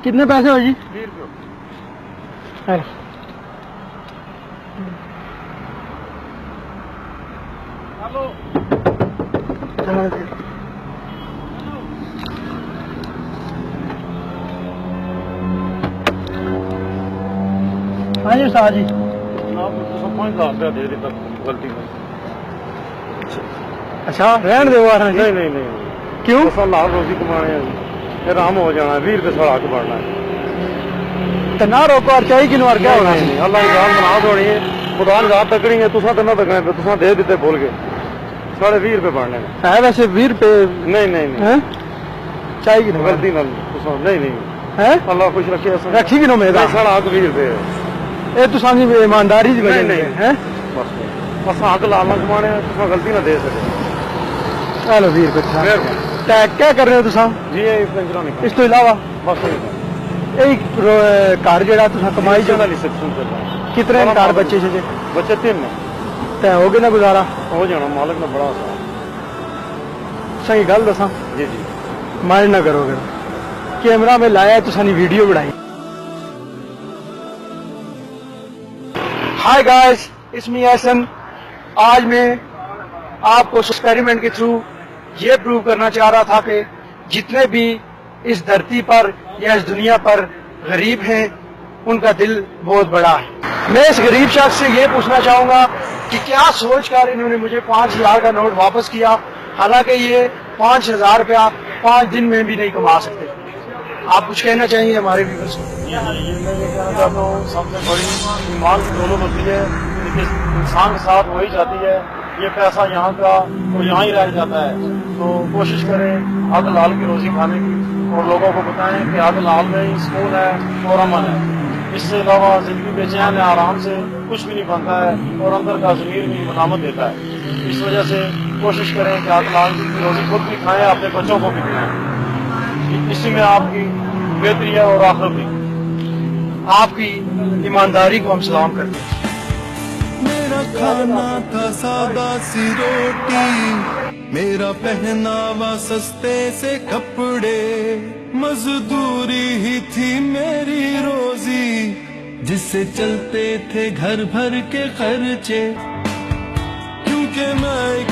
कितने पैसे हो जी? 20 रुपये। हाँ जी उस्ताद जी। दे देता गलती में। अच्छा रहन दे वार जी। नहीं क्यों? लाल रोजी कमाने हैं जी, आराम हो जाना है, 20 रुपये साढ़ा के बढ़ना है। तो ना रोको और चाहिए कि और क्या होना है? अल्लाह की जान बना दौड़ी है, खुदा ने जान तकड़ी है, तुसा तो ना तकड़े पे तुसा दे देते बोल के साढ़े 20 रुपये बढ़ने है वैसे 20 रुपये। नहीं चाहिए कि गलती ना तुसा नहीं है अल्लाह खुश रखे रखी कि नो मेरा साढ़ा 20 रुपये ये तुसा दी ईमानदारी दी वजह नहीं है। बस हक लाल कमाने तुसा गलती ना दे सके। चलो 20 रुपये टैग क्या कर रहे हो तुसा जी ये पेंशनों निकल इस तो इलावा बस घर जेड़ा तुसा कमाई जो रिसेप्शन कर रहा है। कितने घर बच्चे से बच्चे 3 ने तय हो गए ना गुजारा हो जाना मालिक ने बड़ा आसान। सही गल दसा जी माइंड ना करो अगर कैमरा में लाया तुसा नी वीडियो बनाई। Hi guys it's me Ehsan. आज मैं आपको एक्सपेरिमेंट के थ्रू ये प्रूव करना चाह रहा था कि जितने भी इस धरती पर या इस दुनिया पर गरीब हैं उनका दिल बहुत बड़ा है। मैं इस गरीब शख्स से ये पूछना चाहूंगा कि क्या सोचकर इन्होंने मुझे 5,000 का नोट वापस किया, हालांकि ये 5,000 रुपया 5 दिन में भी नहीं कमा सकते। आप कुछ कहना चाहिए हमारे व्यूअर्स को? ये मैं ये कहना चाहता हूँ सबसे बड़ी ईमान की दौलत होती है कि इंसान के साथ वही जाती है, ये पैसा यहाँ का तो यहाँ ही रह जाता है। तो कोशिश करें हक लाल की रोजी खाने की और लोगों को बताएं कि हक लाल में ही सुकून है और अमन है। इससे अलावा जिंदगी बेचैन है, आराम से कुछ भी नहीं बनता है और अंदर का ज़मीर भी मनामत देता है। इस वजह से कोशिश करें कि हक लाल की रोजी खुद भी खाएं, अपने बच्चों को भी खिलाएं। इसी में आपकी बेहतरी है और आखिरत भी। आपकी ईमानदारी को हम सलाम करते हैं। मेरा खाना था सादा सी रोटी, मेरा पहनावा सस्ते से कपड़े, मजदूरी ही थी मेरी रोजी जिससे चलते थे घर भर के खर्चे। क्योंकि मैं